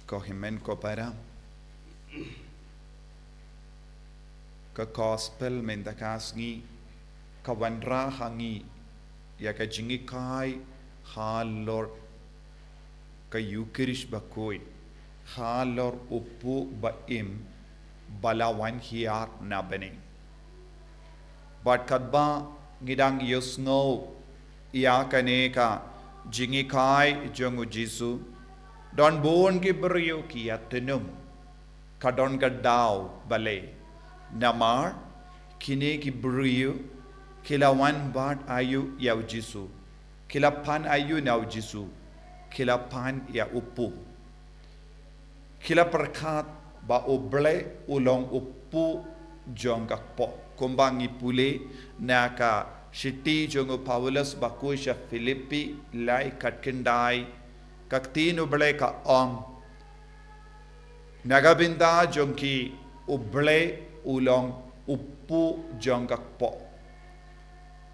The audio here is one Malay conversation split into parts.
ko himen ko para ka gospel mendakas ngi ka wanra hangi ya ka jingi kai halor ka Eucharist bakoi halor upu baim balawan hiar na bening but kadba ngidang yusno ya kaneka jingi kai jongu Jisu don bon ki brio ki atenum kadon gadau bale namar kine ki brio kila wan bat ayu yau Jisu kila pan ayu nau Jisu kila pan ya upu kila perkat ba oble ulong upu jongak po kumbangi pule naka shiti jongo Paulus bakusha Filipi lai katkindai kaktin uble ka ong nagabinda jongki uble ulong upu jongak po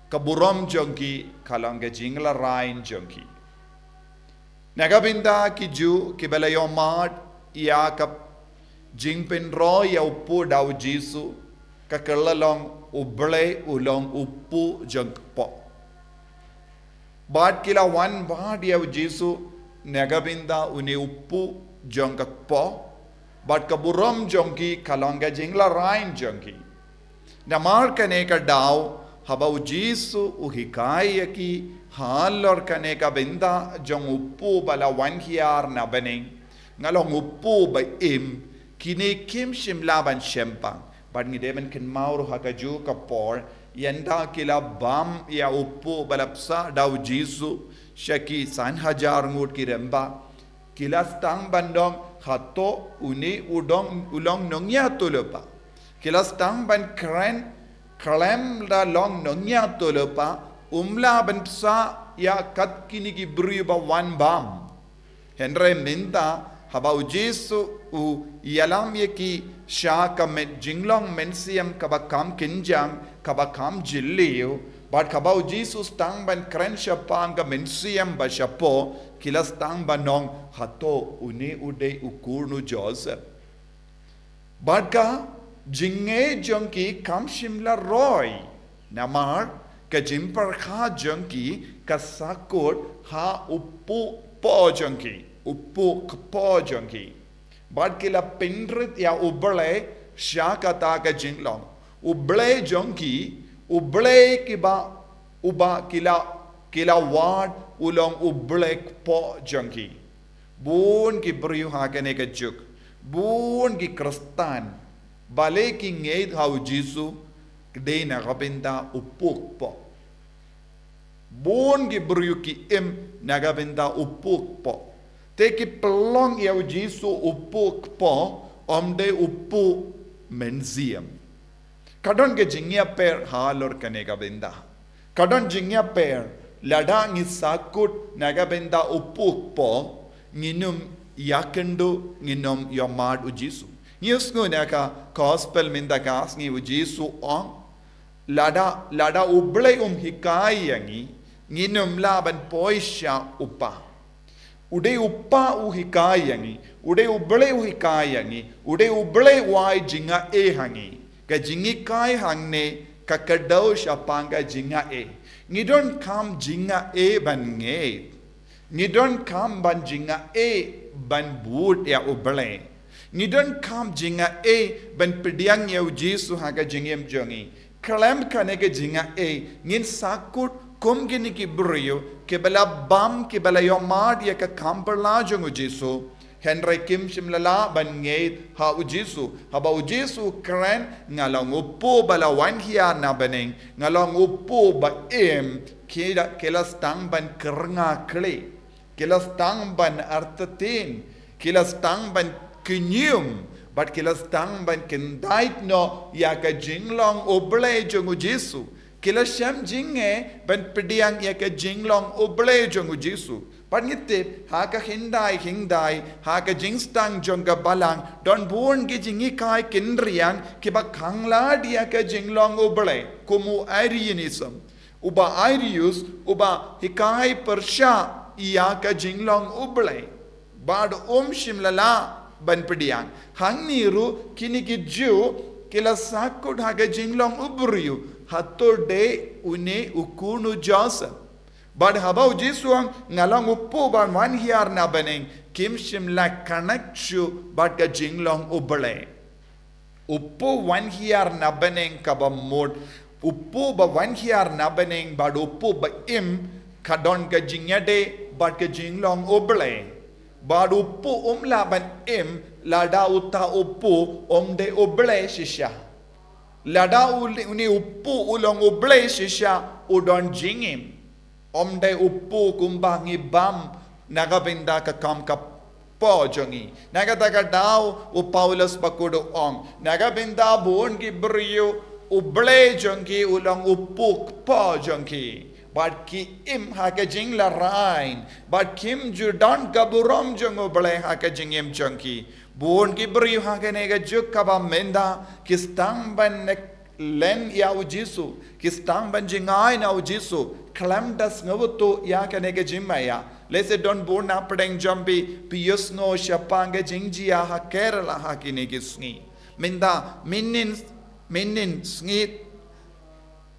kaburom jongki kalangga jingla rain jongki nagabinda ki ju kibalayo mad ya kap jingpin ro ya upu daw Jisu kakalalong uble ulong upu jongk po bad kila wan bad ya Jisu nagabinda uni upu jongk po bad kaburom jongki kalangga jingla rain jongki namar kane ka daw habau Jisu uhikaya ki halor kane ka binda jong upu bala wan hiar na bening ngalong upu ba im kini kim shim laban shempang bad ngi demen ken mauro hakaju ka por yanda kila bam ya upu balapsa daw Jisu shaki san hajar ngut ki remba kila stang bandong hato uni udong ulong nongya tulupa kila stang ban kren kalem da long nongya tulupa umla ban psa ya kat kini ki briba wan bam henre minta habau Jisu u yalam ye ki sha ka men jinglong mensiam kabakam kinjang kabakam jilliu but kabau Jisu stang ban kren shapang ka mensiam ba shapo kila stang banong hato uni ude ukurnu Joseph but ka jinge jongki kam shimla roy namar ka jimpar kha jongki kasakut ha upu po jongki upu kpo jongki bad kila pindrit ya uble syakata ka jinglong uble jongki uble kiba uba kila wad ulong uble kpo jongki bun ki briu hakane ka juk bun ki Khristan bale ki ngeit hau Jisu kde na gabinda upuk po bun ki briu ki im nagabinda upuk po teki pelong ya Jisu upu kpo omde upu menziam kadon ke jingya per halor kanega benda kadon jingya per lada ngi sakut naga benda upu kpo nginum yakendu nginom yomad u Jisu yesngo naka gospel minda gas ngi u Jisu on lada uble hikai yangi nginum laban poisha upa ude uppa uhikai ude uble uhikai ude uble wai jinga e hangi ka jingi kai hangne ka kadau shapanga jinga e ni don't come jinga e ban nge ni don't come ban jinga e ban boot ya uble ni don't come jinga e ban pediang ya Jisu haga jingem jongi kalam kanega jinga e ngin sakut kum gini ki brio ke bala bam ke bala yomad ya ka kamperla jongu Jisu henry kim shimlala ban nge ha u Jisu haba u Jisu kren ngalong upu bala wan hiya na bening ngalong upu ba em kila stang ban kernga kle kila stang ban artatin kila stang ban kinyum but kila stang ban kendait no ya ka jinglong oble jongu Jisu kila sham jinge ban pediang ya ka jinglong oble jongu Jisu panitip ha ka hindai ha ka jingstang jonga balang don born gi jingi kai kindriang ki ba khangla dia ka jinglong oble kumu Arianism uba Arius uba hikai persha ya ka jinglong oble bad shimlala ban pediang hang niru kini ki Jew kila sakut haga jinglong ubriu hatur de une ukunu Joseph bad habau Jisuang ngalang upu ban wan hiar na baneng kim shimla kanakchu bad ka jinglong ubale upu wan hiar na baneng kabamod upu ba wan hiar na baneng bad upu ba im kadon ka jingyade bad ka jinglong ubale bad upu laban im lada uta upu de ubale shisha lada uni upu ulong ubale shisha udon jingim de upu kumbangi bam nagabinda ka kam ka po jongi nagataka daw u Paulus pakudo ong nagabinda buon ki brio ubale jongi ulong upuk po jongi but ki im haka jing la rain but kim judan kaburom jong ubale haka jing im jongi buon ki brio haka nega juk kaba menda kistang ban len ya Jisu kistang ban jingai na Jisu klam das ngavutu ya kanega jimmaya lese don born apdeng jambi pius no shapanga jingjia ha Kerala ha kinegi sngi minda minnin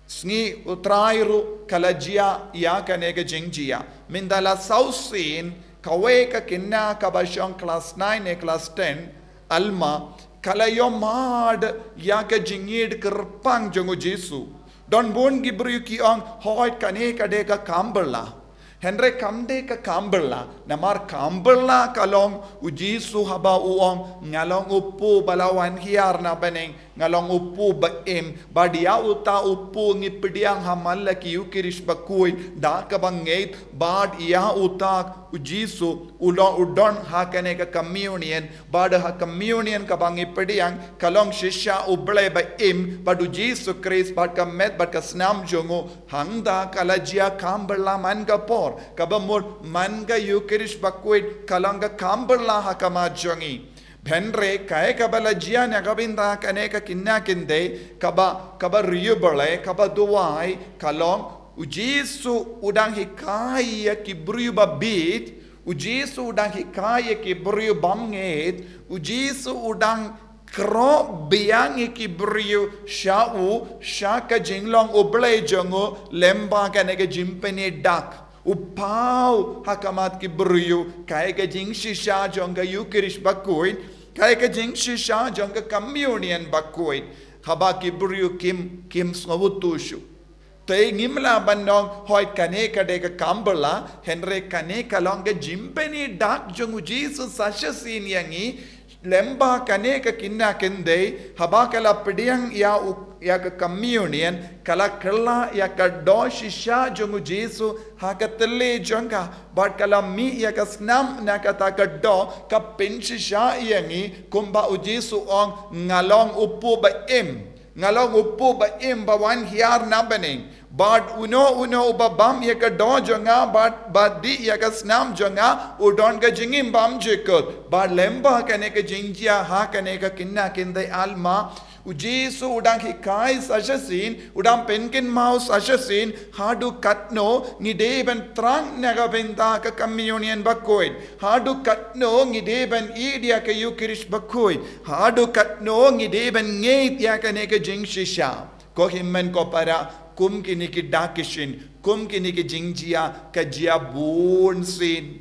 sngi utrairu kalajia ya kanega jingjia minda la sausin kaweka kinna kabashon class 9 e class 10 alma kalayomad ya ka jingid kerpang jongo Jisu don bon gibru ki ong hoit kane kade ka kamberla Henry kamde ka kamberla namar kamberla kalong Jisu haba uong ngalong upu balawan hiar na beneng ngalong upu baim badia uta upu ngipdiang hamalla ki ukirish bakui da ka bangait bad ya uta Jisu udon hakane ka communion bad ha communion ka bangipdiang kalong shisha uble baim badu Jisu Christ bad ka met bad ka snam jongo hangda kalajia kamberla man ka por kabamur man ka ukirish bakui kalanga kamberla hakama jongi Benre kaya kabala jia nagabinda kaneka kinna kinde kaba riyubale kaba duwai kalong Jisu udang hikaya ki brio babit Jisu udang hikaya ki brio bamnget Jisu udang kro biang ki brio shau shaka jinglong uble jongo lemba kaneka jimpene dak upau hakamat ki brio kaya ka jing shisha jonga yukirish bakuin kaya ka jing shisha jonga communion bakuin haba ki brio kim snawutushu tay ngimla bandong hoy kane kade ka kamberla henry kane kalonga jimpeni dak jongu Jesus sashasin yangi lemba kane ka kinna kende haba kala pediang ya ka communion kala kala ya ka do shisha jongu Jisu hakatele jonga but kala mi ya ka snam na ka ta ka do ka pin shisha yangi kumba Jisu ong ngalong upu ba im ba wan hiar na bening but uno babam ya ka do jonga but di ya ka snam jonga udon ka jingim bam jekot but lemba kane ka jingjia ha kane ka kinna kinde alma Jisu udang hikai sashasin udang penkin mau sashasin hadu katno ngideben trang nagabenda ka communion bakoid hadu katno ngideben idia ka yukirish bakoid hadu katno ngideben ngeit ya kane ka jingshisha ko himmen ko para kum kini ki dakishin kum kini ki jingjia ka jia bonsin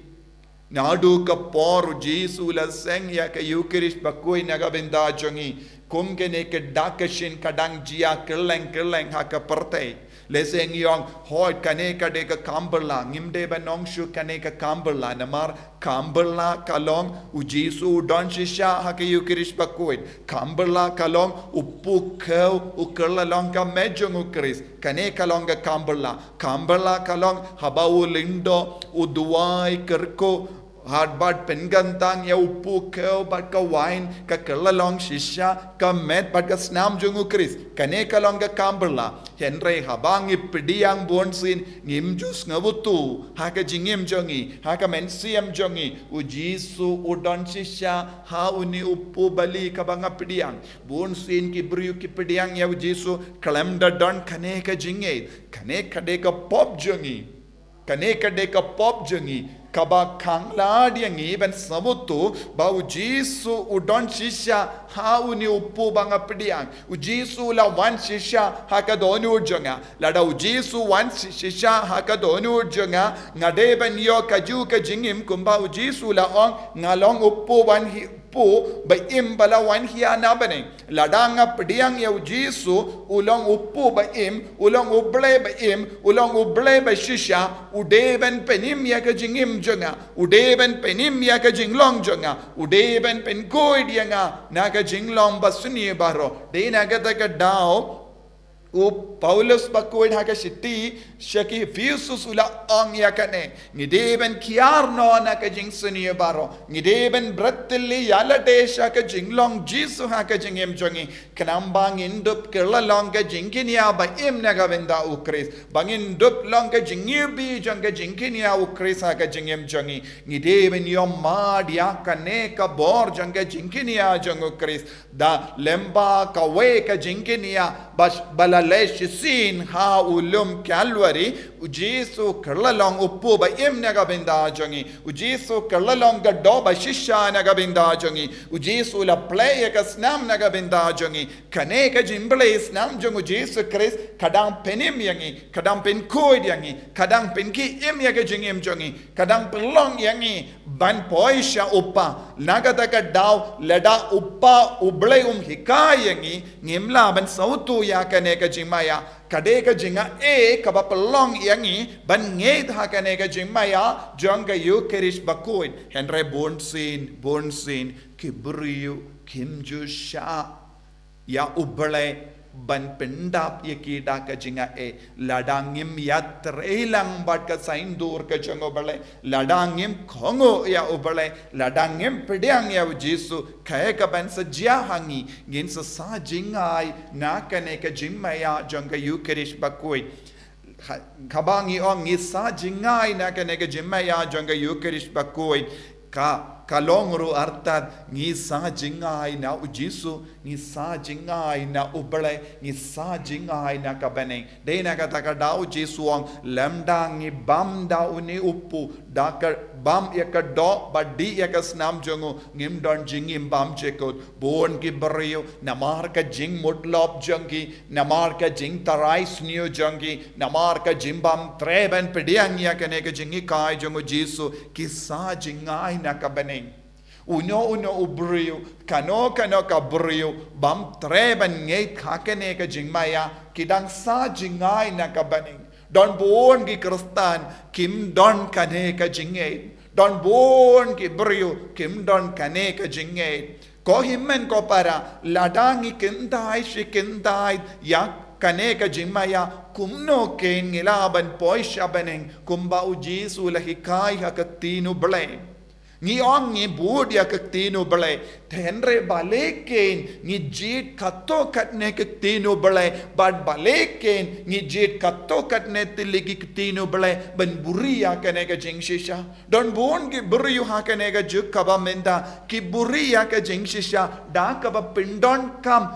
nadu ka por Jisu la seng ya ka yukirish bakoid nagabenda jongi kum kene ke dakashin kadang jia keleng haka pertai leseng yong hoy kane kade ka kamberla ngimde banong shu kane ka kamberla namar kamberla kalong Jisu don shisha haka yukirish bakoid kamberla kalong upu kau ukerla long ka mejong ukris kane kalong ka kamberla kalong habau lindo uduai kerko hardbad pengantang ya upu kau bat ka wine ka kelalong shisha ka met bat ka snam jungu Chris kane kalong ka kamberla henry habangi pediang bonsin ngim jus ngabutu haka jingim jongi haka mensiam jongi Jisu udon shisha ha uni upu bali ka banga pediang bonsin ki briu ki pediang ya Jisu kalamda don kane ka jinge kane kade ka pop jongi kaba kangladia ngi ben sabutu bau Jisu udon shisha hauni uppu banga pediang Jisu la wan shisha hakadonu jonga lada Jisu wan shisha hakadonu jonga ngadeben yo kaju kajingim kumba Jisu la ong ngalong uppu wan hi pu ba im bala wan hiya na bane ladanga pediang ya Jisu ulong uppu ba im ulong uble ba im ulong uble ba shisha udeben penim ya kajingim jonga udeben penim ya kajinglong jonga udeben pen koid yanga na kajinglong basuni baro de na ka dao u Paulus bakoid haka shiti shaki fiusus ula ong yakane ngideben kiarno na ka jingsuni baro ngideben bratli yalade shaka jinglong Jisu haka jingem jongi kanambang indup kerlalong ka jinginia ba im naga benda ukris bangin dup long ka jingibi jonga jinginia ukris haka jingem jongi ngideben yom mad yakane ka bor jonga jinginia jongo ukris da lemba ka we ka jinginia bala lesh sin ha ulum Calvary Jisu kerlalong uppu ba im naga benda jongi Jisu kerlalong ga do ba shisha naga benda jongi Jisu la play ka snam naga benda jongi kane ka jimble snam jongu Jisu Christ kadang penim yangi kadang pen koid yangi kadang pen ki im yaga jingim jongi kadang pelong yangi ban poisha uppa naga ka daw leda uppa uble hikai yangi ngimla ban sautu ya kane ka jimaya kadeka jinga kaba pelong yangi ban ngeit hakaneka jimaya jonga Eucharist bakoid henre bonsin kibriu kimjusha ya ubale ban pendap yakida ka jinga ladangim yatrelang bat ka sain dur ka jongo bale ladangim khongo ya ubale ladangim pediang ya Jisu kaya ka ban sajya hangi ngin sa jingai na kane ka jimmaya jonga Eucharist bakoid kabangi ong isa jingai na kane ka jimmaya jonga Eucharist bakoid kalongru artat ngi sa jingai na Jisu ngi sa jingai na ubale ngi sa jingai na kabane de na kata ka dau Jisu ong lamda ngi bam da uni uppu da ka bam yak do badi yak snam jongu ngim don jingim bam chekot bon ki brio namar ka jing mutlop jongi namar ka jing tarai snio jongi namar ka jimbam treben pediang yak ne ka jingi kai jongu Jisu ki sa jingai na kabane uno ubrio kano ka brio bam treban ngeit hakane ka jingmaya kidang sa jingai na kabaning don bon ki Khristan kim don kane ka jingei don bon ki brio kim don kane ka jingei ko himmen ko para ladangi kindai yak kane ka jingmaya kumno ken ngilaban poisha beneng kumba Jisu lahikai hakatinu blame ngi ong ngi budia kaktino bale tenre baleken ngi jit katto katne kaktino bale bad baleken ngi jit katto katne tiligi kaktino bale ban buria kane ka jingshisha don bon ki buriyu ha kane ka juk kaba menda ki buria ka jingshisha da kaba pindon kam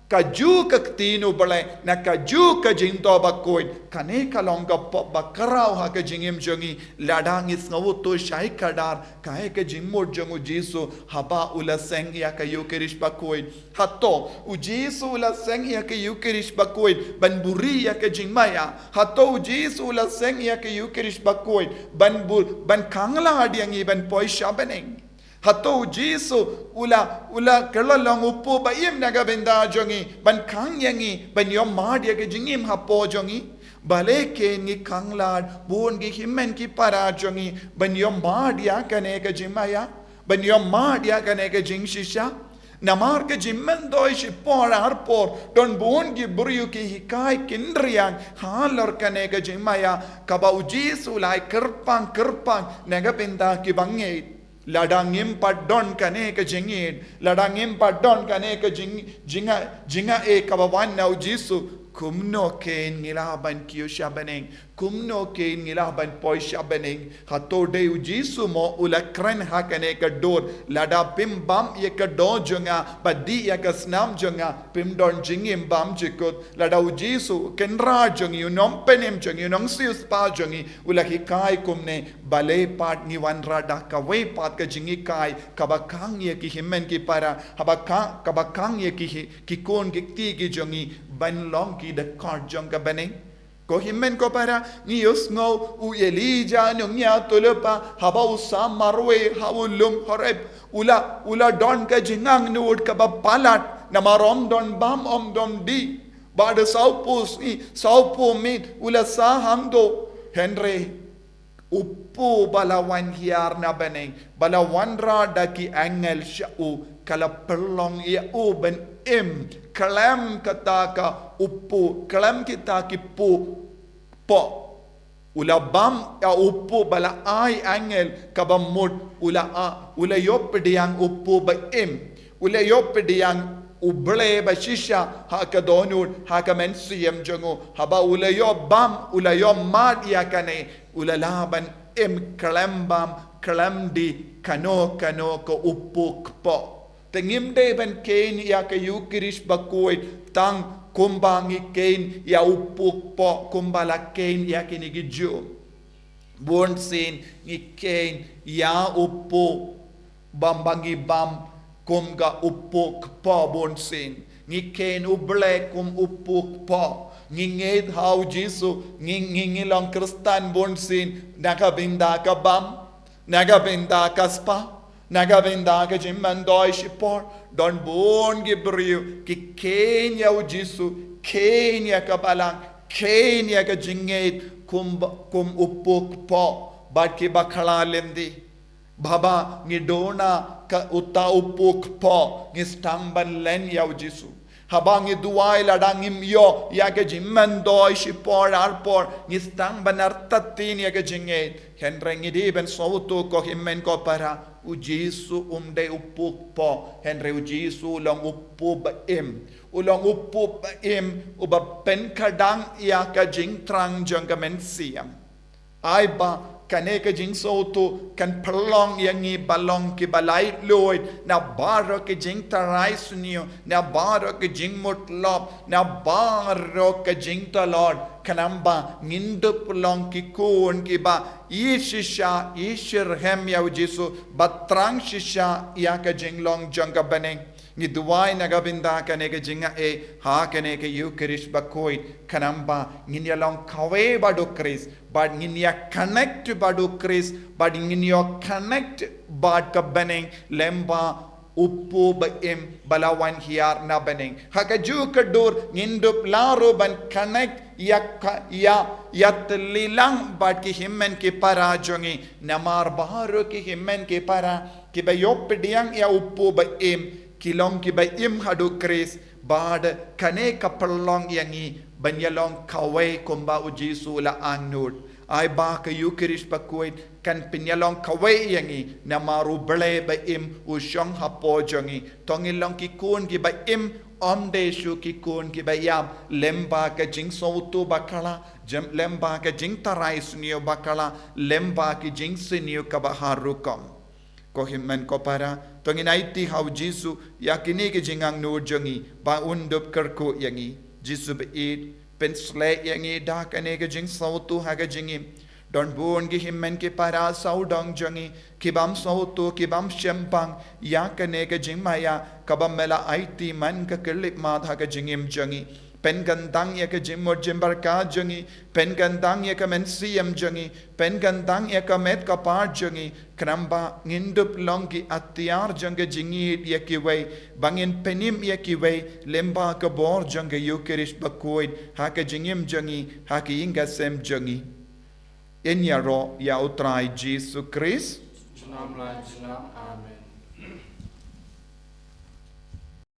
kaju kaktino bale na kaju ka jinto bakoid kane kalonga POP Bakhraw ha ka jingim jongi ladang is ngawu to shai kadar kae ka jimmod jongu Jisu haba ula seng ya ka Eucharist bakoid hato Jisu ula seng ya ka Eucharist bakoid ban buri ya ka jingmaya hato Jisu ula seng ya ka Eucharist bakoid ban kangla adiangi ban poisha beneng hato Jisu ula kerlalong uppu ba im naga benda jongi ban kang yangi ban yom madia ke jingim hapo jongi bale ke ni kanglad bon gi himmen ki para jongi ban yom madia kane ka jimaya ban yom madia kane ka jingshisha namar ke jimmen doish por arpor don bon gi buriyu ki hikai kindriang halor kane ka jimaya kaba Jisu lai kerpang naga benda ki bangei ladangim padon kane ka jingid ladangim padon kane ka jinga kabawan na Jisu kumno ken ngilaban kiyo shabaneng kumno ke ngilah ban poisha bening hatode u Jisu mo ulakren hakane ka dor lada pim bam ye ka do jonga badi ya ka snam jonga pim don jingim bam jikot lada u Jisu kenra jongi unom penem jongi unong sius pa jongi ulaki kai kumne bale pat ni wanra da ka we pat ka jingi kai kabakang ye ki himmen ki para habaka kabakang ye ki kon ki ti ki jongi ban long ki de kar jonga bening ko himmen ko para ni yusngo u Elija nya tulupa haba usam marwe hawulum horeb ula don ka jingang nuud ka palat namarom don bam om don di bad saupus ni saupu mit ula sa hamdo henry uppu balawan hiar na beneng balawan ra daki angel shau kala perlong ya u ben kalam kataka uppu kalam kita ki po ula bam ya uppu bala ai angel kabamud ula yop diang uppu ba ula yop diang uble ba shisha ha ka donur ha ka men siem jongo haba ula yo bam ula yo mad ya kane ula laban kalam bam kalam di kano ko uppu po tengim de ben kain ya ka yukirish bakoit tang kumbangi kain ya upuk po kumbala kain ya kinigi ju born sin ni kain ya upu bambangi bam kumga upuk po born sin ni kain uble kum upuk po nginged how Jisu ngingilong Khristan born sin nakabinda ka bam nakabinda ka spa nagavenda ka jimman doish por don bon gibriu ki Kenya u Jisu Kenya ka balang Kenya ka jinget kum upuk po bad ki bakhala lendi baba ngidona ka uta upuk po ngistamban len ya u Jisu habangi duai ladangim yo ya ka jimman doish por arpor ngistang banar tatin ya ka jinget henrengi di ben sautu ko himmen ko para u Jisu umde upuk po henry u Jisu long upu ba ulong upu ba uba pen kadang ya ka jing trang jang ka men siam ai ba kane ka jing sautu kan perlong yangi balong ki balai loid na baro ki jing tarai sunio na baro ki jing mutlop na baro ka jing talord kanamba ngindup long ki kun ki ba ishisha ishirhem ya Jisu batrang shisha ya ka jinglong janga baneng ni duwai nagabinda kane ka jinga ha kane ka yukirish bakoit kanamba nginya long kawe badu Chris but nginya connect badu Chris but nginya connect bad ka baneng lemba uppu ba balawan hiar na beneng hakaju kadur ngindup laro ban connect ya tlilang bad ki himmen ki para jongi namar baharo ki himmen ki para ki ba yop diang ya uppu ba kilong ki ba hadu Chris bad kane kapalong yangi banyalong kawe kumba u Jisu la annud ai ba ka yukirish pakuit kan pinyalong kawai yangi na maru ble ba u shong hapo jongi tongilong ki kun ki ba omde shu ki kun ki ba yam lemba ka jing sautu bakala lemba ka jing tarai sunio bakala lemba ki jing sunio ka baharukom ko himmen ko para tonginaiti how Jisu yakini ki jingang no jongi ba undup kerko yangi Jisu ba pensle yangi da kane ka jing sautu ha ka jingim don bon gi himmen ki para saudong jongi kibam sautu kibam shempang ya kane ka jing maya kabam mela IT man ka kelip ma tha ka jingim jongi pen gandang ya ka jimmo jimbar ka jongi pen gandang ya ka men siam jongi pen gandang ya ka met ka par jongi kramba ngindup long ki atiar jonga jingi ya ki wei bangin penim ya ki wei lemba ka bor jonga yukirish bakoid ha ka jingim jongi ha ki inga sem jongi in ya ro ya utrai Jisu Christ Amen.